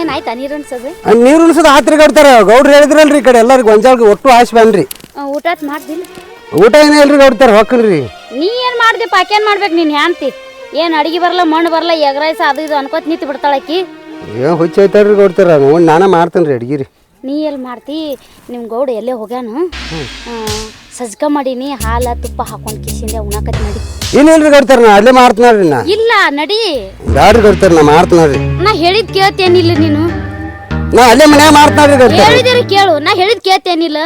ಏನಾಯ್ತಾ ನೀರು ಅನ್ಸೋದು? ನೀರು ಉಣಿಸೋದು ಆತ್ರಿ ಗೌಡ್ತಾರ. ಗೌಡ್ರು ಹೇಳಿದ್ರಲ್ರಿ ಈ ಕಡೆ ಎಲ್ಲರಿಗೂ ಗೊಂಜಾಳ್ಗೆ ಒಟ್ಟು ಆಶೆ ಬನ್ರಿ. ಊಟ ಮಾಡ್ದಿಲ್ಲ? ಊಟ ಏನೇ ಇಲ್ರಿ ಗೌಡ್ತಾರ, ಹೊಕ್ಕಲ್ರಿ. ನೀ ಏನ್ ಮಾಡ್ದೆ ಪಾಕೇನ್ ಮಾಡ್ಬೇಕು ನೀನ್ ಹ್ಯಾಂತಿ? ಏನ್ ಅಡಿಗೆ ಬರಲ್ಲ ಮಣ್ಣು ಬರಲ್ಲ ಎಗ್ ರೈಸ್ ಅದು ಇದು ಅನ್ಕೋತ ನಿಂತು ಬಿಡ್ತಾಳಕಿ. ಏನ್ ಹುಚ್ಚ ಐತಾರ್ರಿ ಗೌಡ್ತಾರ, ನೋಡಿ ನಾನ ಮಾಡ್ತೇನ್ರಿ ಅಡ್ಗಿರಿ. ನೀ ಎಲ್ಲಿ ಮಾಡ್ತಿ? ನಿಮ್ಮ ಗೌಡ ಎಲ್ಲೇ ಹೋಗ್ಯಾನು, ಸಜ್ಕ ಮಾಡೀನಿ ಹಾಲ ತುಪ್ಪ ಹಾಕೊಂಡ್ ಕಿಸಿಂದೆ ಉಣ್ಣಾಕತ್ ನಡಿ. ಏನಿಲ್ರಿ ಗೌಡ್ತಾರ, ನಾ ಅಲ್ಲೇ ಮಾಡ್ತೇನ್ರಿ. ನಾ ಇಲ್ಲ ನಡಿ. ಬ್ಯಾಡ್ರಿ ಗೌಡ್ತಾರ, ನಾ ಮಾಡ್ತೇನ್ರಿ. ನಾ ಹೇಳಿದ್ ಕೇಳ್ತೇನಿಲ್ಲ ನೀನು? ನಾ ಅಲ್ಲೇ ಮನ್ಯಾಗ ಮಾಡ್ತೇನ್ರಿ ಗೌಡ್ತಾರ. ಹೇಳಿದಿರಿ ಕೇಳು, ನಾ ಹೇಳಿದ್ ಕೇಳ್ತೇನಿಲ್ಲ?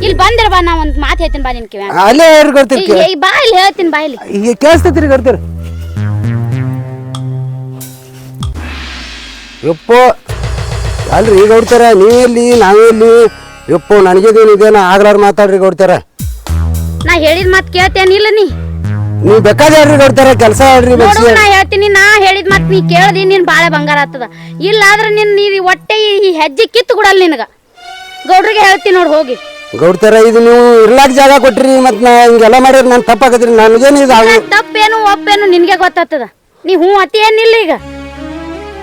ಇಲ್ಲಿ ಬಂದ್ರ ಬಾ, ನಾ ಒಂದ್ ಮಾತು ಹೇಳ್ತೀನಿ ಬಾ ನಿನ್ ಕಿವ್ಯಾಗ. ಅಲ್ಲೇ ಹೇಳ್ರಿ ಗೌಡ್ತಾರ. ಬಾ ಇಲ್ಲಿ ಹೇಳ್ತೀನಿ, ಬಾ ಇಲ್ಲಿ. ಈಗ ಕೇಳಿಸ್ತೈತ್ರಿ ಗೌಡ್ತಾರ. ಯಪ್ಪೋ ಅಲ್ರಿ ಗೌಡ್ತಾರ, ನೀವೆಲ್ಲಿ ನಾವೆಲ್ಲಿ? ಯಪ್ಪೋ ನನಗೇನಿದೇನ ಆಗ್ಲಾರ ಮಾತಾಡ್ರಿ ಗೌಡ್ತಾರ. ನಾ ಹೇಳಿದ ಮಾತು ಕೇಳ್ತೇನಿಲ್ಲ ನೀ? ನೀವ್ ಬೇಕಾದ ಹೇಳ್ರಿ ಗೌಡ್ತಾರ, ಕೆಲಸ ಹೇಳ್ರಿ. ನಾ ಹೇಳ್ತೀನಿ, ನಾ ಹೇಳಿದ ಮಾತು ನೀ ಕೇಳ್ದಿ ನಿನ್ ಬಾಳೆ ಬಂಗಾರ ಆಗ್ತದ. ಇಲ್ಲ ಆದ್ರೆ ನೀ ಹೊಟ್ಟೆ ಈ ಹೆಜ್ಜೆ ಕಿತ್ತು ಕೊಡಲ್ಲ ನಿನಗ. ಗೌಡ್ರಿಗೆ ಹೇಳ್ತೀನಿ ನೋಡಿ ಹೋಗಿ. ಗೌಡ್ತಾರ ಇದು ನೀವು ಇರ್ಲಾಕ್ ಜಾಗ ಕೊಟ್ರಿ, ಮತ್ ನಾ ಹಿಂಗೆಲ್ಲ ಮಾಡಿದ್ರೆ ನಾನು ತಪ್ಪಾಕತ್ರಿ. ನನಗೇನು ಇದು ತಪ್ಪೇನು ಒಪ್ಪೇನು ನಿನ್ಗೆ ಗೊತ್ತಾಗ್ತದ. ನೀ ಹ್ಞೂ ಅತಿ ಏನಿಲ್ಲ ಈಗ.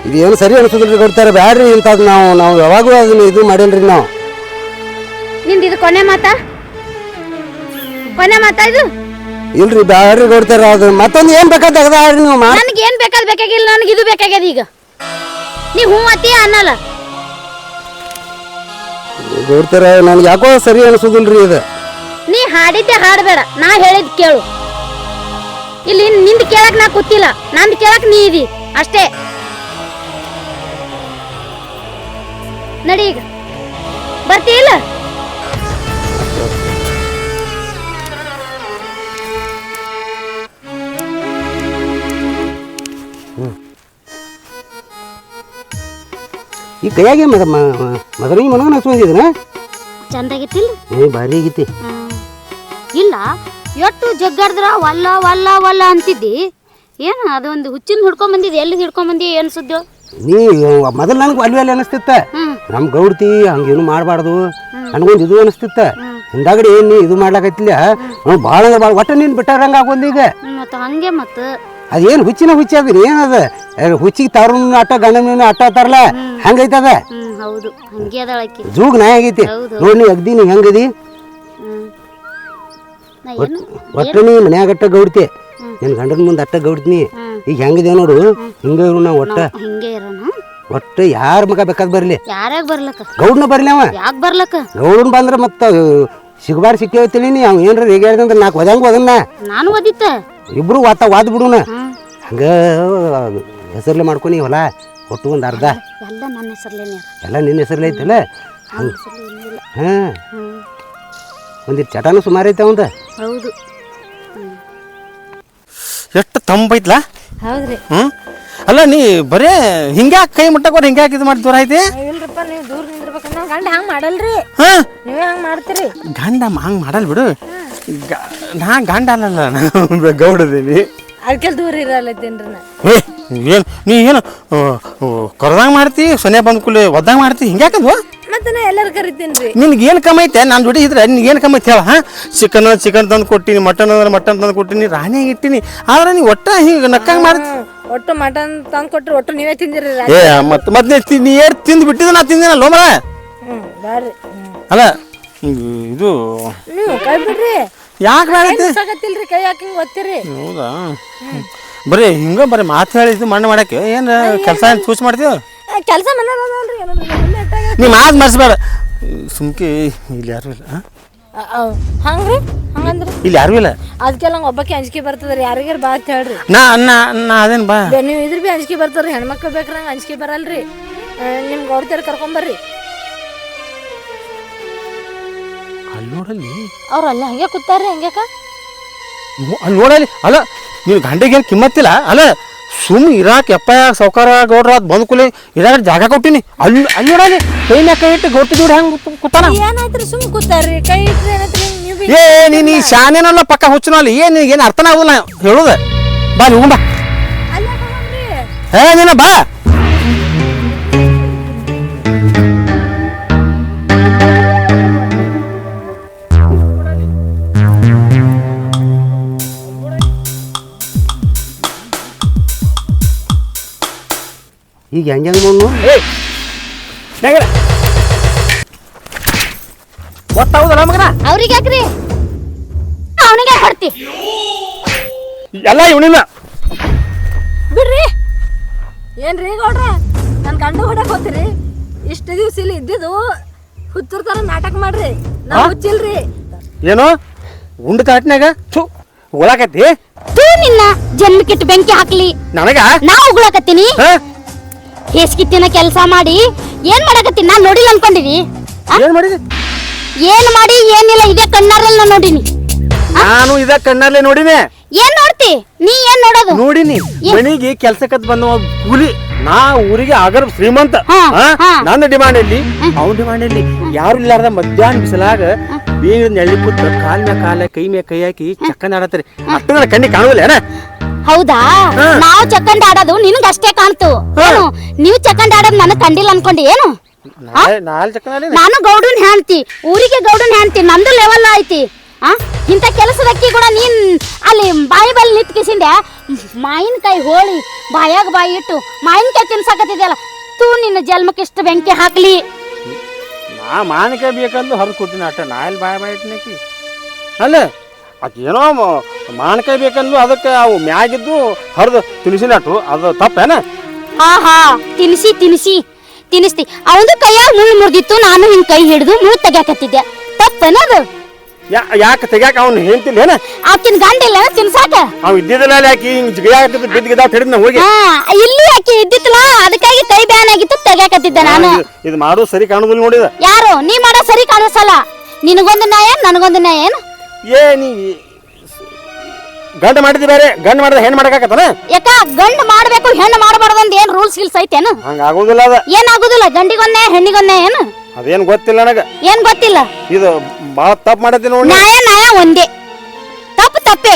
ಇದೇನು ಸರಿ ಅನ್ಸುದಿಲ್ರಿ ಗೌಡ್ತಾರ, ಬ್ಯಾಡ್ರಿ ಇಂಥದ್ದು. ನಾವು ಯಾವಾಗೂ ಅದನ್ನ ಇದು ಮಾಡಿಲ್ರಿ ನಾವು. ನಿಂದ ಇದು ಕೊನೆ ಮಾತಾ? ಕೊನೆ ಮಾತಾ ಇದು? ಇಲ್ರಿ ಬ್ಯಾಡ್ರಿ ಗೌಡ್ತಾರ, ಅದು ಮತ್ತೊಂದು ಏನ್ ಬೇಕಾದ ಹೇಳ್ರಿ ನೀವು. ನನಗೆ ಏನ್ ಬೇಕಾಗಿಲ್ಲ, ನನಗೆ ಇದು ಬೇಕಾಗ್ಯದ ಈಗ. ನೀ ಹ್ಞೂ ಅತಿ ಅನ್ನಲ್ಲ ಗೌಡ್ತಾರ, ನನ್ಗೆ ಯಾಕೋ ಸರಿ ಅನ್ಸುದಿಲ್ರಿ ಇದು. ನೀ ಹಾಡಿದ್ದೆ ಹಾಡಬೇಡ, ನಾ ಹೇಳಿದ್ ಕೇಳು. ಇಲ್ಲಿ ನಿಂದ ಕೇಳಕ್ ನಾ ಕೂತಿಲ್ಲ, ನಂದು ಕೇಳಕ್ ನೀ ಇದಿ ಅಷ್ಟೇ. ನಡಿ ಈಗ, ಬರ್ತಿ ಇಲ್ಲ? ಈ ಕೈಯಾಗೆ ಮಗನಿಗೆ ಮನಗನ ಹಚ್ಕೊಂಡಿದ್ದೀನ. ಚಂದಾಗಿತ್ತಿಲ್ಲ? ಭಾರಿ ಆಗೈತಿ. ಇಲ್ಲ ಎಷ್ಟು ಜಗ್ಗಾಡ್ದ್ರ ವಲ್ಲ ವಲ್ಲ ವಲ್ಲ ಅಂತಿದ್ದಿ. ಏನು ಅದೊಂದು ಹುಚ್ಚಿನ ಹಿಡ್ಕೊಂಡ್ ಬಂದಿದ್ದಿ? ಎಲ್ಲಿ ಹಿಡ್ಕೊಂಡ್ ಬಂದಿ? ಏನು ಸುದ್ದಿ? ನೀ ಮೊದಲು ನನಗೆ ಅಲ್ಲಿ ಅಲ್ಲಿ ಅನಿಸ್ತಿತ್ತ, ನಮ್ ಗೌಡ್ತಿ ಹಂಗೇನು ಮಾಡಬಾರ್ದು ನನಗೊಂದು ಇದು ಅನಿಸ್ತಿತ್ತ. ಹಿಂದಾಗಡೆ ಏನ್ ನೀ ಇದು ಮಾಡ್ಲಾಕತ್ತಿಲ್ಲ, ಭಾಳ ಭಾಳ ಒಟ್ಟ ನೀನ್ ಬಿಟ್ಟಾರಂಗ ಆಗೋದು ಈಗ. ಮತ್ತೆ ಹಂಗೆ ಮತ್ತೆ ಅದೇನು ಹುಚ್ಚಿನ ಹುಚ್ಚಿ ಅದ್ರಿ ಏನದ? ಹುಚ್ಚಿಗೆ ತವ್ರನ್ನ ಅಟ್ಟ ಗಂಡನ ಅಟ್ಟ ತರಲ ಹಂಗೈತದ. ಹೌದು, ಹಂಗೆ ಅದಳಕಿ. ಜೂಗ್ ನಾಯಿ ಆಗೈತಿ ನೋಡಿ. ನೀ ಅಗ್ದಿ ನೀ ಹೆಂಗದಿ? ಒಟ್ಟ ನೀ ಮನ್ಯಾಗ ಅಟ್ಟ ಗೌಡ್ತಿ, ನಿನ್ ಗಂಡನ ಮುಂದೆ ಅಟ್ಟ ಗೌಡ್ತೀನಿ. ಈಗ ಹೆಂಗಿದೆ ನೋಡು, ಹಿಂಗ ಇರು ನಾವು. ಒಟ್ಟ ಯಾರ ಮಗ ಬೇಕಾದ್ ಬರ್ಲಿ, ಯಾರ್ಯಾಗ ಬರ್ಲಕ್ಕ? ಗೌಡ್ನ ಬರ್ಲಿ. ಅವ ಯಾಕೆ ಬರ್ಲಕ್ಕ? ಗೌಡನ್ ಬಂದ್ರ ಮತ್ತ ಸಿಗಬಾರ್ ಸಿಕ್ಕೇವತ್ತೀನಿ ನೀ. ಅವ್ ಏನ್ರ ಈಗ ಹೇಳ್ದಂದ್ರ ನಾಲ್ಕು ಒದಂಗ ಒದನ್ನ ನಾನು ಓದಿತ್ತ ಇಬ್ರು ವಾದ್ ಬಿಡುನ. ಹಂಗ ಹೆಸರ್ಲೆ ಮಾಡ್ಕೊನಿ ಹೊಲ ಒಟ್ಟು ಒಂದ್ ಅರ್ಧ. ಎಲ್ಲ ನನ್ನ ಹೆಸರ್ಲೇನೆ, ಎಲ್ಲ ನಿನ್ನ ಹೆಸರ್ಲೆ ಐತಲ್ಲ. ಹಾ, ಒಂದಿಟ್ಟು ಚಟಾನು ಸುಮಾರು ಐತೆ ಅವಂದ. ಹೌದು. ಎಷ್ಟು ತಂಬೈತ್ಲಾ? ಹೌದ್ರಿ. ಅಲ್ಲ ನೀ ಬರೇ ಹಿಂಗ್ಯಾಕೆ ಕೈ ಮುಟ್ಟಕೋರ್ ಹಿಂಗ್ಯಾಕೆ ಇದು ಮಾಡಿ ದೂರ ಐತಿ? ಇಲ್ರಪ್ಪ, ನೀವು ದೂರ ನಿಂದಿರ್ಬೇಕು. ನಾವು ಗಂಡ ಹಂಗೆ ಮಾಡಲ್ರಿ. ನೀವೇ ಹಂಗೆ ಮಾಡ್ತೀರಿ. ಗಂಡ ಹಂಗೆ ಮಾಡಲ್ ಬಿಡು. ನಾ ಗಂಡ ಅಲ್ಲಲ್ಲ, ನಾನು ಗೌಡದೀನಿ. ಅದಕ್ಕೆ ದೂರ ಇರಲ್ಲತ್ತೇನ್ರಿ ನಾ. ನೀ ಏನು ಕೊರದಂಗೆ ಮಾಡ್ತಿ, ಸೊನ್ನೆ ಬಂದ ಕೂಲಿ ಒದ್ದಂಗೆ ಮಾಡ್ತಿ, ಹಿಂಗ್ಯಾಕದು? ಮತ್ತೆ ನಾ ಎಲ್ಲರೂ ಕರಿತೀನಿ. ನಿನ್ಗೆ ಏನು ಕಮ್ಮಿ ಐತೆ? ನಾನು ಜೋಡಿ ಇದ್ರೆ ನಿನ್ಗೆ ಏನು ಕಮ್ಮಿ ಐತೆ ಹೇಳ? ಚಿಕನ್ ತಂದು ಕೊಟ್ಟಿನಿ, ಮಟನ್ ಅಂದ್ರೆ ಮಟನ್ ತಂದು ಕೊಟ್ಟಿನಿ, ರಾಣಿಯಾಗಿ ಇಟ್ಟಿನಿ. ಆದ್ರೆ ನೀ ಒಟ್ಟ ಹಿಂಗೆ ನಕ್ಕಂಗೆ ಮಾಡ್ತಿ. ಒಟ್ಟು ಮಟನ್ ತಂದು ಕೊಟ್ರಿ, ಒಟ್ಟು ನೀವೇ ತಿಂದಿರಿ. ಮತ್ತೆ ನೀ ಏರ್ ತಿಂದು ಬಿಟ್ಟಿದ ನಾ ತಿಂದಿನ ಲೋಮರ. ಬ್ಯಾಡ್ರಿ. ಅಲ್ಲ ಇದು ನೀವು ಕೈ ಬಿಡ್ರಿ. ಯಾಕೆ ಬೇಡತ್ತೆ? ಸಾಕತ್ತಿಲ್ರಿ, ಕೈ ಯಾಕೆ ಹಿಂಗೆ ಒತ್ತಿರಿ? ಹೌದಾ? ಬರೀ ಹಿಂಗ ಬರೀ ಮಾತು ಹೇಳಿದ್ದು ಮಣ್ಣು ಮಾಡಕ್ಕೆ ಏನು ಕೆಲಸ ಏನು ಚೂಸ್ ಮಾಡ್ತೀವಿ? ಕೆಲಸ ಮನೇಲಿ ನೀ ಮಾತು ಮಾಡಿಸ್ಬೇಡ ಸುಮ್ಕೆ. ಇಲ್ಲಿ ಯಾರು ಇಲ್ಲ. ಹಂಗ್ರಿ ಹಂಗಂದ್ರಿ ಇಲ್ಲಿ ಯಾರು ಇಲ್ಲ. ಅದಕ್ಕೆಲ್ಲ ಒಬ್ಬಕ್ಕೆ ಅಂಜಿಕೆ ಬರ್ತದ್ರಿ. ಯಾರಿಗಾರ ಬಾ ಅಂತ ಹೇಳ್ರಿ. ನಾ ಅದೇನು ಬಾ. ನೀವು ಇದ್ರ ಬಿ ಅಂಜಿಕೆ ಬರ್ತಾರ್ರಿ. ಹೆಣ್ಮಕ್ಳು ಬೇಕ್ರಿ, ನಂಗೆ ಅಂಜಿಕೆ ಬರಲ್ರಿ. ನಿಮ್ಗೆ ಅವ್ರ ಕರ್ಕೊಂಬರ್ರಿ. ಅಲ್ಲಿ ನೋಡಲ್ಲಿ ಅವ್ರು ಅಲ್ಲ ಹಂಗೆ ಕೂತಾರ್ರಿ. ಹಂಗ್ಯಾಕ? ಅಲ್ಲಿ ನೋಡಲ್ಲಿ. ಅಲ್ಲ ನೀವು ಗಂಡೆಗೆ ಏನು ಕಿಮ್ಮತ್ತಿಲ್ಲ. ಅಲ್ಲ ಸುಮ್ ಇರಾಕ್ ಎಪ್ಪ ಸೌಕಾರ ಗೌಡ್ರ ಅದು ಬಂದ್ ಕೂಲಿ ಇರಾಕ ಜಾಗ ಕೊಟ್ಟಿನಿ. ಅಲ್ಲಿ ನೋಡಲ್ಲಿ ಕೈ ಮ್ಯಾಕ ಕೈ ಇಟ್ಟು ಗೊಟ್ಟಿ ದೂರ ಹೆಂಗೆ ಕೂತಾನ? ಏನಾಯ್ತ್ರಿ? ಸುಮ್ ಕೂತಾರ್ರಿ. ಕೈ ಇಟ್ರಿ ಏನೈತ್ರಿ? ನೀ ಶಾನೇನಲ್ಲ ಪಕ್ಕ ಹುಚ್ಚನ ಅಲ್ಲಿ. ಏನು ಅರ್ಥನ ಆಗುದಿಲ್ಲ ಹೇಳುದ. ಬಾ ನೀವು ಬಾ. ಅಲ್ಲ ನೀನ ಬಾ. ಈಗ ಹೆಂಗೆ ಮಣ್ಣು ಗೊತ್ತಾಗುದಲ್ಲ ಮಗನ ಅವ್ರಿಗೆ ಯಾಕ್ರಿ ಅವನಿಗೆ ಹೊಡ್ತಿ ಎಲ್ಲ ಇವನಿಲ್ಲ ಬಿಡ್ರಿ ಏನ್ರಿ ಗೌಡ್ರ ನನ್ನ ಗಂಡ ಹೊಡಕ್ ಹೋಗ್ತೀರಿ ಇಷ್ಟು ದಿವ್ಸ ಇಲ್ಲಿ ಇದ್ದಿದ್ದು ಹುಚ್ಚರ ಥರ ನಾಟಕ ಮಾಡ್ರಿ ನಾ ಹುಚ್ಚಿಲ್ರಿ ಏನು ಉಂಡ ತಾಟ್ನಾಗ ಥು ಉಳಾಕತ್ತಿ ತೂ ನಿನ್ನ ಜನ್ಮಕ್ಕಿಟ್ಟು ಬೆಂಕಿ ಹಾಕ್ಲಿ ನನಗ ನಾ ಉಗುಳಕತ್ತೀನಿ ಹ? ಹೇಸ್ಕಿತ್ತಿನ ಕೆಲಸ ಮಾಡಿ ಏನ್ ಮಾಡಕತ್ತೀನಿ ನಾನ್ ನೋಡಿಲ್ಲ ಅನ್ಕೊಂಡಿರಿ ಏನ್ ಮಾಡಿದಿ ಏನ್ ಮಾಡಿ ಏನಿಲ್ಲ ಇದೇ ಕಣ್ಣಾರಲ್ಲಿ ನಾ ನೋಡಿನಿ ನಾನು ಇದ ಕಣ್ಣಲ್ಲೇ ನೋಡಿನಿ ಏನ್ ನೋಡ್ತಿ ನೀ ಏನ್ ನೋಡೋದು ನೋಡಿನಿ ಮನಿಗೆ ಕೆಲ್ಸಕ್ಕತ್ ಬಂದ ಕೂಲಿ ನಾ ಊರಿಗೆ ಆಗರ್ ಶ್ರೀಮಂತ ಹಾ, ಹಾ. ನನ್ನ ಡಿಮಾಂಡ್ ಎಲ್ಲಿ ಅವನ ಡಿಮಾಂಡ್ ಎಲ್ಲಿ ಯಾರು ಇಲ್ಲಾರ್ದ ಮಧ್ಯಾಹ್ನ ಬಿಸಿಲಾಗ ಬೇಗ ನೆಳ್ಳಿ ಕೂತ್ ಕಾಲ್ ಮ್ಯಾಗ ಕಾಲ ಕೈ ಮ್ಯಾಗ ಕೈ ಹಾಕಿ ಚಕ್ಕಂದ ಆಡತ್ರಿ ಅಷ್ಟು ನನ್ನ ಕಣ್ಣಿಗೆ ಕಾಣುದಿಲ್ಲ ಏನ ಹೌದಾ ನಾವು ಚಕ್ಕಂಡ ಆಡೋದು ನಿನಗ ಅಷ್ಟೇ ಕಾಣ್ತು ಏನು ನೀವು ಚಕ್ಕಂಡ ಆಡೋದು ನನಗ್ ಕಂಡಿಲ್ಲ ಅನ್ಕೊಂಡಿ ಏನು ನಾಲ್ ಚಕ್ಕಂದ ನಾನು ಗೌಡನ್ ಹೇಳ್ತಿ ಊರಿಗೆ ಗೌಡನ್ ಹೇಳ್ತಿ ನಂದು ಲೆವೆಲ್ ಐತಿ ಇಂಥ ಕೆಲಸದಕ್ಕಿ ಕೂಡ ನೀನ್ ಅಲ್ಲಿ ಬಾಯಿ ಬಲ್ಲಿ ನಿಂತ್ಕಿಸಿಂದೆ ಮಾವಿನಕಾಯಿ ಹೋಳಿ ಬಾಯಾಗ ಬಾಯಿ ಇಟ್ಟು ಮಾವಿನಕಾಯಿ ತಿನ್ಸಾಕತ್ತಿದ್ಯಲ್ಲ ತೂ ನಿನ್ನ ಜನ್ಮಕ್ಕೆ ಇಷ್ಟು ಬೆಂಕಿ ಹಾಕ್ಲಿ ನಾ ಮಾನಿಕಾಯಿ ಬೇಕಂದು ಹರಿದು ಕೊಟ್ಟಿನಿ ಅಟ್ಟ ನಾ ಎಲ್ಲಿ ಬಾಯ ಇಟ್ಟಿನಕಿ ಅಲ್ಲ ಅದೇನೋ ಮಾನಿಕಾಯಿ ಬೇಕಂದು ಅದಕ್ಕೆ ಅವು ಮ್ಯಾಗಿದ್ದು ಹರಿದು ತಿನ್ಸಿನ ಅಟ್ಟು ಅದು ತಪ್ಪೇನ ಆಹಾ ತಿನ್ನಿಸ್ತಿ ಅವಂದು ಕೈಯಾಗ ಮುಳ್ಳು ಮುರಿದಿತ್ತು ನಾನು ಹಿಂಗ್ ಕೈ ಹಿಡಿದು ಮುಳ್ಳು ತೆಗ್ಯಾಕತ್ತಿದ್ದೆ ತಪ್ಪೇನದು ಯಾಕೆ ತೆಗ್ಯಾಕ ಅವ್ನು ಹೇಳ್ತಿಲ್ಲ ಏನ ಆಕಿನ ಗಂಡಿಲ್ಲ ತಿನ್ಸಾಕ ಅವ್ ಇದ್ದಿದ್ದಲ್ಲ ಯಾಕೆ ಹಿಂಗ್ ಜಿಗಿಯಾಕತ್ತಿದ್ದು ಬಿದ್ದಿದ್ದ ಹಿಡಿದ್ ಹೋಗಿ ಇಲ್ಲಿ ಆಕಿ ಇದ್ದಿತ್ತಲ್ಲ ಅದಕ್ಕಾಗಿ ಕೈ ಬ್ಯಾನ್ ಆಗಿತ್ತು ತೆಗ್ಯಾಕತ್ತಿದ್ದೆ ನಾನು ಇದು ಮಾಡೋದು ಸರಿ ಕಾಣುದಿಲ್ಲ ನೋಡಿದ ಯಾರು ನೀ ಮಾಡೋ ಸರಿ ಕಾಣಿಸಲ್ಲ ನಿನಗೊಂದು ನ್ಯಾಯ ನನಗೊಂದು ನ್ಯಾಯ ಏನು ನೀ ಗಂಡ ಮಾಡಿದಿ ಬೇರೆ ಗಂಡ ಮಾಡಿದ ಹೆಣ್ಣು ಮಾಡಕಾಕತ್ತನ ಯಾಕ ಗಂಡು ಮಾಡ್ಬೇಕು ಹೆಣ್ಣು ಮಾಡಬಾರ್ದು ಅಂತ ಏನ್ ರೂಲ್ಸ್ ಗಿಲ್ಸ್ ಐತೇನು ಹಂಗ ಆಗುದಿಲ್ಲ ಅದ ಏನಾಗುದಿಲ್ಲ ಗಂಡಿಗೊಂದ್ ನ್ಯಾಯ ಹೆಣ್ಣಿಗೊಂದ್ ನ್ಯಾಯ ಏನು ಅದೇನ್ ಗೊತ್ತಿಲ್ಲ ನನಗ ಏನ್ ಗೊತ್ತಿಲ್ಲ ಇದು ಬಾಳ ತಪ್ಪು ಮಾಡತ್ತಿ ನೋಡಿ ನ್ಯಾಯ ಒಂದೇ ತಪ್ಪೇ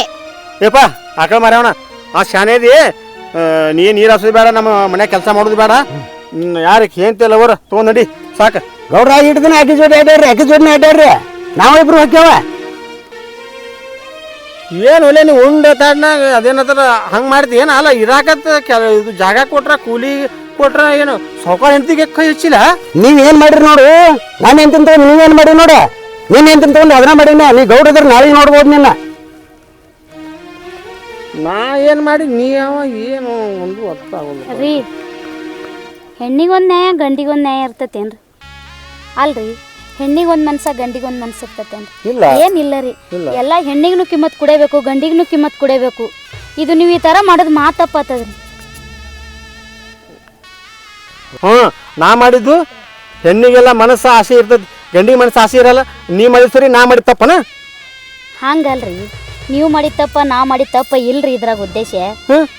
ಏಪ ಆಕಳ ಮಾರ್ಯವಣ ಆ ಶಾನೇದಿ ನೀ ನೀರು ಹಸೋದು ಬೇಡ ನಮ್ಮ ಮನ್ಯಾಗ ಕೆಲಸ ಮಾಡೋದು ಬೇಡ ಯಾರಿಗೆ ಹೇಳ್ತಿಲ್ಲ ಅವ್ರ ತಗೊಂಡಿ ಸಾಕ ಗೌಡ್ರ ಇಟ್ಟು ದಿನ ಅಕ್ಕಿ ಜೋಡಿ ಅಡ್ಡಾಡ್ರಿ ನಾವಿಬ್ರು ಹೋಗ್ಯಾವ ಏನು ಒಲೆ ನೀವು ಉಂಡ ತಾಡ್ನಾಗ ಅದೇನಂತಾರ ಹಂಗೆ ಮಾಡ್ತಿ ಏನು ಅಲ್ಲ ಇರಾಕತ್ತ ಇದು ಜಾಗ ಕೊಟ್ರ ಕೂಲಿ ಕೊಟ್ರ ಏನು ಸೌಕಾರ ಹೆಂಡತಿಗೆ ಕೈ ಹಚ್ಚಿಲ್ಲ ನೀವೇನ್ ಮಾಡ್ರಿ ನೋಡು ನಾನು ಏನ್ ತಿಂತ ನೀವೇನ್ ಮಾಡಿ ನೋಡ ನೀನ್ ಏನ್ ತಿಂತ ಅದನ್ನ ಮಾಡಿನ ನೀ ಗೌಡ್ರ ನಾಳೆ ನೋಡ್ಬೋದು ನಿನ್ನ ನಾ ಏನು ಮಾಡಿ ನೀ ಯಾವ ಏನು ಒಂದು ಅರ್ಥ ಆಗೋಲ್ಲ ರೀ ಹೆಣ್ಣಿಗೊಂದ್ ನ್ಯಾಯ ಗಂಡಿಗೊಂದ್ ನ್ಯಾಯ ಇರ್ತತೇನ್ರಿ ಅಲ್ರಿ ಹೆಣ್ಣಿಗೊಂದ್ ಮನ್ಸ ಗಂಡಿಗೊಂದ್ ಮನ್ಸ ಇರ್ತತೇನ್ರಿ ಇಲ್ಲ ಏನಿಲ್ಲ ರೀ ಎಲ್ಲ ಹೆಣ್ಣಿಗೂ ಕಿಮ್ಮತ್ ಕೊಡಬೇಕು ಗಂಡಿಗೂ ಕಿಮ್ಮತ್ ಕೊಡಬೇಕು ಇದು ನೀವು ಈ ತರ ಮಾಡೋದು ಮಾತಪ್ಪತ್ತದ್ರಿ ನಾ ಮಾಡಿದ್ದು ಹೆಣ್ಣಿಗೆಲ್ಲ ಮನಸ್ಸು ಆಸೆ ಇರ್ತದೆ ಗಂಡಿಗೆ ಮನಸ್ಸು ಆಸೆ ಇರಲ್ಲ ನೀ ಮಾಡಿದ ಸರಿ ನಾ ಮಾಡಿದ ತಪ್ಪನ ಹಂಗಲ್ರಿ ನೀವು ಮಾಡಿದ ತಪ್ಪ ನಾ ಮಾಡಿದ ತಪ್ಪ ಇಲ್ರಿ ಇದ್ರಾಗ ಉದ್ದೇಶ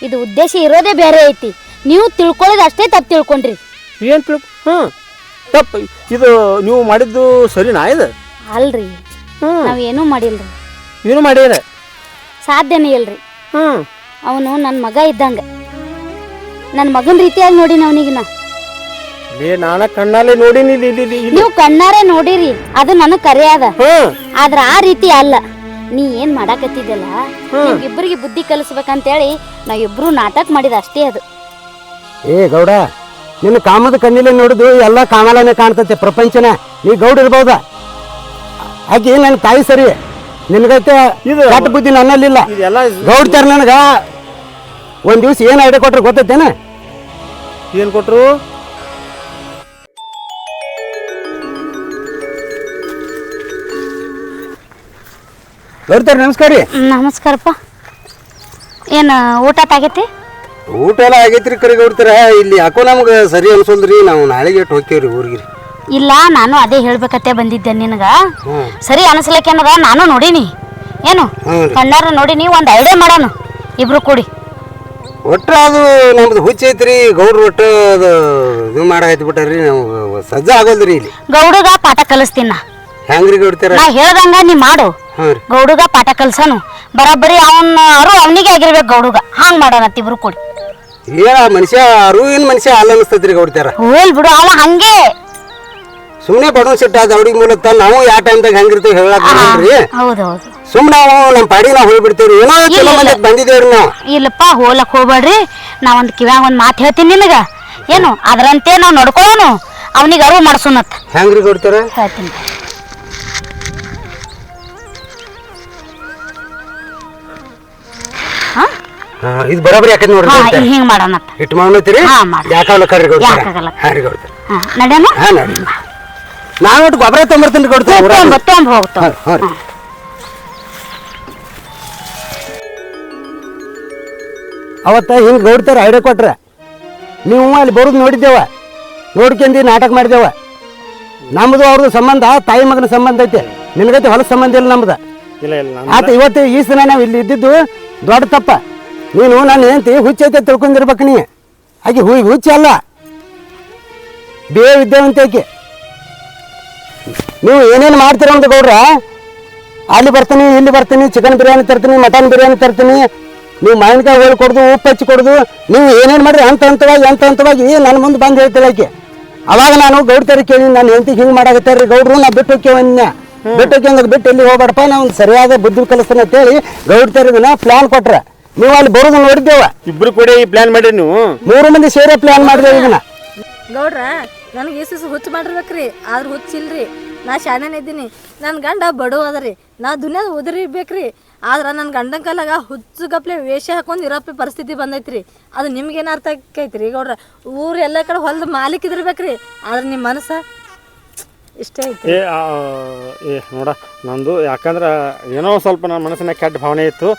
ಇದು ಉದ್ದೇಶ ಇರೋದೇ ಬೇರೆ ಐತಿ ನೀವು ತಿಳ್ಕೊಳ್ಳೋದು ಅಷ್ಟೇ ತಪ್ಪು ತಿಳ್ಕೊಂಡ್ರಿ ಏನು ತಪ್ಪು ಇದು ನೀವು ಮಾಡಿದ್ದು ಸರಿನಾ ಇದು ಅಲ್ರಿ ನಾವೇನೂ ಮಾಡಿಲ್ರಿ ಏನು ಮಾಡ್ಯಾರ ಸಾಧ್ಯನೇ ಇಲ್ರಿ ಅವನು ನನ್ನ ಮಗ ಇದ್ದಂಗ ನನ್ನ ಮಗನ ರೀತಿಯಾಗಿ ನೋಡಿ ಅವನಿಗೆ ನಾನ ಕಣ್ಣಲ್ಲೇ ನೋಡಿನಿ ನೀವು ಕಣ್ಣಾರೆ ನೋಡಿರಿ ಅದು ನನಗ್ ಕರೆ ಅದ ಆದ್ರ ಆ ರೀತಿ ಅಲ್ಲ ನೀ ಏನ್ ಮಾಡಾಕತ್ತಿದ್ದಲ್ಲ ಇಬ್ಬರಿಗೆ ಬುದ್ಧಿ ಕಲಿಸ್ಬೇಕಂತೇಳಿ ನಾವಿಬ್ರು ನಾಟಕ ಮಾಡಿದ ಅಷ್ಟೇ ಅದು ಏ ಗೌಡ ನಿನ್ನ ಕಾಮದ ಕಣ್ಣಿಲೆ ನೋಡಿದು ಎಲ್ಲ ಕಾಮಲನೇ ಕಾಣ್ತತೆ ಪ್ರಪಂಚನ ನೀ ಗೌಡ ಇರ್ಬೋದ ಆಕಿ ನನ್ನ ತಾಯಿ ಸರಿ ನಿನಗೈತೆ ಇದು ಕೆಟ್ಟ ಬುದ್ಧಿ ನನ್ನಲ್ಲಿಲ್ಲ ಗೌಡ್ತಾರ ನನಗ ಒಂದ್ ದಿವ್ಸ ಏನ್ ಐಡಿಯಾ ಕೊಟ್ರೆ ಗೊತ್ತೈತೇನ ಏನ್ ಕೊಟ್ರು ಗೌಡ್ತಾರ ನಮಸ್ಕಾರ ರೀ ನಮಸ್ಕಾರಪ್ಪ ಏನ ಊಟ ಆಗೈತಿ ಊಟ ಎಲ್ಲ ಆಗೈತ್ರಿ ಕರಿ ಗೌಡ್ತಾರ ಇಲ್ಲಿ ಯಾಕೋ ನಮ್ಗೆ ಸರಿ ಅನ್ಸೋಲ್ರಿ ನಾವು ನಾಳೆಗೆ ಹೋಗ್ತೇವ್ರಿ ಊರಿಗೆ ಇಲ್ಲ ನಾನು ಅದೇ ಹೇಳ್ಬೇಕತ್ತೆ ಬಂದಿದ್ದೆ ನಿನಗ ಸರಿ ಅನಿಸ್ಲಿಕ್ಕೇನದ ನಾನು ನೋಡಿನಿ ಏನು ಕಣ್ಣಾರ ನೋಡಿನಿ ಒಂದ್ ಐಡಿಯಾ ಮಾಡೋಣ ಇಬ್ರು ಕೂಡಿ ಒಟ್ಟ ಅದು ನಮ್ದು ಹುಚ್ಚ ಐತ್ರಿ ಗೌಡ್ರು ಒಟ್ಟು ಅದು ಇದು ಮಾಡಾಯ್ತು ಬಿಟ್ಟಾರ್ರಿ ನಾವು ಸಜ್ಜ ಆಗೋಲ್ರಿ ಇಲ್ಲಿ ಗೌಡಗ ಪಾಠ ಕಲಿಸ್ತೀನ ಹೆಂಗ್ರಿ ಗೌಡ್ತಾರ ನಾ ಹೇಳ್ದಂಗ ನೀ ಮಾಡು ಗೌಡಗ ಪಾಠ ಕಲ್ಸನು ಬರಾಬರಿ ಅವನಿಗೆ ಆಗಿರ್ಬೇಕು ಗೌಡಗ ಹಾಂಗ್ ಮಾಡೋಣ ಇಬ್ರು ಕೂಡಿ ಏನ ಮನುಷ್ಯ ಅರುವಿನ ಮನುಷ್ಯ ಅಲ್ಲ ಅನಿಸ್ತೈತ್ರಿ ಗೌಡ್ತಾರ ಹೋಲ್ ಬಿಡು ಅವ ಹಂಗೆ ಸುಮ್ನೆ ಬಡವ ಸಿಟ್ಟ ಅದ ಅವ್ರಿಗೆ ಮೂಲಕ ನಾವು ಯಾವ ಟೈಮ್ದಾಗ ಹೆಂಗಿರ್ತೀವಿ ಹೇಳಕ್ರಿ ಹೌದೌದು ಸುಮ್ನೆ ನಾವು ನಮ್ಮ ಪಾಡಿ ನಾವು ಹೋಗ್ಬಿಡ್ತೇವ್ರಿ ಏನೋ ಚಲೋ ಮಂದಿ ಬಂದಿದ್ದೇವ್ರಿ ನಾವು ಇಲ್ಲಪ್ಪ ಹೋಲಕ್ ಹೋಗ್ಬೇಡ್ರಿ ನಾ ಒಂದ್ ಕಿವ್ಯಾಗ ಒಂದ್ ಮಾತು ಹೇಳ್ತೀನಿ ನಿನಗ ಏನು ಅದರಂತೆ ನಾವು ನಡ್ಕೊಳ್ಳೋನು ಅವನಿಗೆ ಅರಿವು ಮಾಡ್ಸೋನತ್ತ ಹೆಂಗ್ರಿ ಗೌಡ್ತಾರ ಹೇಳ್ತೀನಿ. ಇದು ಬರೋಬ್ಬರಿ ಯಾಕಂದ್ ನೋಡ್ರಿ ಗೌಡ್ತಾರ. ಹಿಂಗ್ ಮಾಡೋಣತ್ತ. ಇಟ್ಟು ಮಾಡ್ತೀರಿ ಹಾ, ಮಾಡಿ. ಯಾಕಾಗಲ್ಲ ಕರ್ರಿ ಗೌಡ್ತಾರ. ಯಾಕಾಗಲ್ಲ. ಹಾ ರೀ ಗೌಡ್ತಾರ. ನಡ್ಯಾನ ಹಾ ನೋಡಿ ನಾನು ಒಟ್ಟು ಗೊಬ್ಬರ ತೊಂಬರ್ತೀನಿ ಗೌಡ್ತಾರ. ತೊಂಬ ಹೋಗ್ತಾವ. ಹಾ ರೀ. ಅವತ್ತ ಹಿಂಗೆ ಗೌಡ್ತಾರ ಐಡಿಯಾ ಕೊಟ್ರ ನೀವು ಅಲ್ಲಿ ಬರೋದು ನೋಡಿದ್ದೇವ, ನೋಡ್ಕೊಂಡಿ ನಾಟಕ ಮಾಡಿದೇವ. ನಮ್ದು ಅವ್ರದ್ದು ಸಂಬಂಧ ತಾಯಿ ಮಗನ ಸಂಬಂಧ ಐತೆ, ನಿನಗೈತೆ ಹೊಲ ಸಂಬಂಧ ಇಲ್ಲ ನಮ್ದು. ಇಲ್ಲ ಇಲ್ಲ ಆತ ಇವತ್ತು ಈ ಸಲ ನಾವು ಇಲ್ಲಿ ಇದ್ದಿದ್ದು ದೊಡ್ಡ ತಪ್ಪ. ನೀನು ನಾನು ಹೆಂಡತಿ ಹುಚ್ಚೈತೆ ತಿಳ್ಕೊಂಡಿರ್ಬೇಕು. ನೀ ಆಕೆ ಹುಚ್ಚ ಅಲ್ಲ, ಬೇರೆ ವಿದ್ಯಾವಂತ ಆಕೆ. ನೀವು ಏನೇನು ಮಾಡ್ತೀರ ಅಂತ ಗೌಡ್ರ, ಅಲ್ಲಿ ಬರ್ತೀನಿ ಇಲ್ಲಿ ಬರ್ತೀನಿ, ಚಿಕನ್ ಬಿರಿಯಾನಿ ತರ್ತೀನಿ, ಮಟನ್ ಬಿರಿಯಾನಿ ತರ್ತೀನಿ, ನೀವು ಮಾವಿನಕಾಯಿ ಹೋಳಿ ಕೊಡೋದು, ಉಪ್ಪು ಹಚ್ಚಿ ಕೊಡೋದು, ನೀವು ಏನೇನು ಮಾಡ್ರಿ ಹಂತ ಹಂತವಾಗಿ ನನ್ನ ಮುಂದೆ ಬಂದು ಹೇಳ್ತಾರೆ ಆಕೆ. ಅವಾಗ ನಾನು ಗೌಡ್ತಾರ ಕೇಳಿ ನಾನು ಹೆಂಡತಿಗೆ ಹಿಂಗೆ ಮಾಡಾಕತ್ತಾರ್ರಿ ಗೌಡ್ರು, ನಾ ಬಿಟ್ಟು ಹೋಗ್ಯವನ್ನ ಬಿಟ್ಟು ಹೋಗ್ಯಂಗ ಬಿಟ್ಟು ಎಲ್ಲಿ ಹೋಗ್ಬೇಡಪ್ಪ, ನಾವು ಸರಿಯಾದ ಬುದ್ಧಿ ಕಲಿಸ್ತಾನೆ ಅಂತೇಳಿ ಗೌಡ್ತಾರಿದನ್ನ ಪ್ಲಾನ್ ಕೊಟ್ರ. ನೀವು ಅಲ್ಲಿ ಬರೋದು ನೋಡಿದ್ದೇವ, ಇಬ್ರು ಕೂಡ ಈ ಪ್ಲಾನ್ ಮಾಡಿರಿ ನೀವು. 3 ಮಂದಿ ಸೇರೇ ಪ್ಲಾನ್ ಮಾಡಿದೇವೆ ಇದನ್ನ. ಗೌಡ್ರ ನನಗೆ ಈಸು ಹುಚ್ಚು ಮಾಡಿರ್ಬೇಕ್ರಿ, ಆದ್ರೆ ಹುಚ್ಚಿಲ್ರಿ. ನಾ ಶಾಣೆನ ಇದ್ದೀನಿ, ನನ್ನ ಗಂಡ ಬಡವ ಅದರಿ, ನಾ ದುನಿಯಾದ ಉದುರಿಬೇಕ್ರಿ. ಆದ್ರೆ ನನ್ನ ಗಂಡನ ಕಾಲಾಗ ಹುಚ್ಚು ಗಪ್ಲೆ ವೇಷ ಹಾಕೊಂಡು ಇರೋಪ್ಪ ಪರಿಸ್ಥಿತಿ ಬಂದೈತ್ರಿ. ಅದು ನಿಮ್ಗೇನು ಅರ್ಥ ಆಕೈತ್ರಿ ಗೌಡ್ರ? ಊರು ಎಲ್ಲ ಕಡೆ ಹೊಲದ ಮಾಲೀಕ ಇದಿರ್ಬೇಕ್ರಿ, ಆದ್ರೆ ನಿಮ್ಮ ಮನಸ್ಸು ಇಷ್ಟೇ ಐತಿ. ನೋಡ ನಂದು ಯಾಕಂದ್ರೆ ಏನೋ ಸ್ವಲ್ಪ ನನ್ನ ಮನಸ್ಸಿನ ಕೆಟ್ಟ ಭಾವನೆ ಇತ್ತು.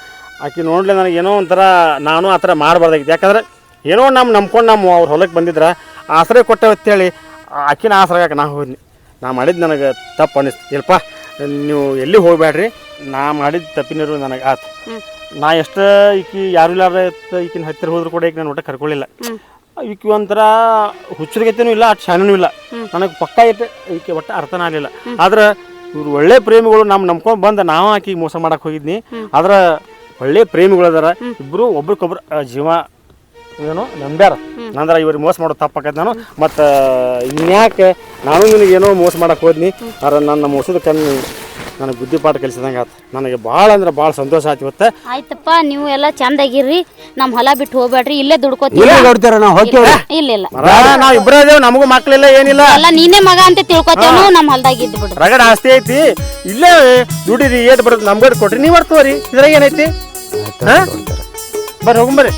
ಆಕೆ ನೋಡ್ಲಿ ನನಗೆ ಏನೋ ಒಂಥರ ನಾನು ಆ ಥರ ಮಾಡಬಾರ್ದಾಗಿತ್ತು. ಯಾಕಂದ್ರೆ ಏನೋ ನಂಬ್ಕೊಂಡು ಅವ್ರ ಹೊಲಕ್ಕೆ ಬಂದಿದ್ರೆ ಆಶ್ರಯ ಕೊಟ್ಟೆ ಅಂತೇಳಿ ಆಕಿನ ಆಶ್ರಯಕ್ಕೆ ನಾ ಹೋದ್ನಿ. ನಾ ಮಾಡಿದ್ದು ನನಗೆ ತಪ್ಪು ಅನ್ನಿಸ್ತು. ಇಲ್ಲಪ್ಪ ನೀವು ಎಲ್ಲಿ ಹೋಗ್ಬೇಡ್ರಿ, ನಾ ಮಾಡಿದ ತಪ್ಪಿನರು ನನಗೆ ಆತು. ನಾ ಎಷ್ಟು ಈಕಿ ಯಾರು ಇಲ್ಲಾರ ಈಕಿನ ಹತ್ತಿರ ಹೋದ್ರು ಕೂಡ ಈಗ ನಾನು ಒಟ್ಟು ಕರ್ಕೊಳ್ಳಿಲ್ಲ. ಈಕಿ ಒಂಥರ ಹುಚ್ಚರಿಗೈತೇನೂ ಇಲ್ಲ, ಅಷ್ಟು ಶಾನೂ ಇಲ್ಲ. ನನಗೆ ಪಕ್ಕ ಐತೆ ಈಕೆ ಒಟ್ಟು ಅರ್ಥನ ಆಗಲಿಲ್ಲ. ಆದ್ರೆ ಇವ್ರು ಒಳ್ಳೆ ಪ್ರೇಮಿಗಳು ನಂಬ್ಕೊಂಡು ಬಂದು ನಾವು ಆಕಿಗೆ ಮೋಸ ಮಾಡಕ್ಕೆ ಹೋಗಿದ್ನಿ. ಆದ್ರೆ ಒಳ್ಳೆ ಪ್ರೇಮಿಗಳು ಅದಾರ ಇಬ್ಬರು, ಒಬ್ರಿಗೊಬ್ರು ಜೀವ ಏನೋ ನಂಬ್ಯಾರ. ನಂದ್ರೆ ಇವ್ರಿಗೆ ಮೋಸ ಮಾಡೋದು ತಪ್ಪಾಕೈತೆ. ನಾನು ಮತ್ತು ಇನ್ಯಾಕೆ ನಾನು ನಿನಗೇನೋ ಮೋಸ ಮಾಡಕ್ಕೆ ಹೋದ್ನಿ. ಆದ್ರೆ ನನ್ನ ಮೋಸದ ಕಣ್ಣು ನನಗೆ ಬುದ್ಧಿಪಾಠ ಕಲಿಸಿದಂಗೆ ಆಯ್ತು. ನನಗೆ ಭಾಳ ಅಂದ್ರೆ ಭಾಳ ಸಂತೋಷ ಆಯ್ತು ಇವತ್ತು. ಆಯ್ತಪ್ಪ, ನೀವು ಎಲ್ಲ ಚಂದಾಗಿರ್ರಿ, ನಮ್ಮ ಹೊಲ ಬಿಟ್ಟು ಹೋಗ್ಬೇಡ್ರಿ, ಇಲ್ಲೇ ದುಡ್ಕೋತೀವಿ. ಇಲ್ಲ ಗೌಡ್ತಾರ ನಾವು ಹೋಗ್ತೇವ್ರಿ. ಇಲ್ಲ ನಾವು ಇಬ್ಬರೇ ಅದೇವು, ನಮಗೂ ಮಕ್ಕಳಿಲ್ಲ ಏನಿಲ್ಲ. ಎಲ್ಲ ನೀನೇ ಮಗ ಅಂತ ತಿಳ್ಕೊತೇನು, ನಮ್ಮ ಹೊಲ್ದಾಗ ಇದ್ದು ಬಿಡ್ರಿ. ರಗಡ ಆಸ್ತಿ ಐತಿ, ಇಲ್ಲೇ ದುಡಿರಿ, ಏಟ್ ಬರೋದು ನಮ್ಗಡೆ ಕೊಟ್ರಿ, ನೀವು ಬರ್ತವ್ರಿ, ಇದ್ರಾಗ ಏನೈತಿ? ಬರ್ರಿ ಹೋಗಂಬರ್ರಿ.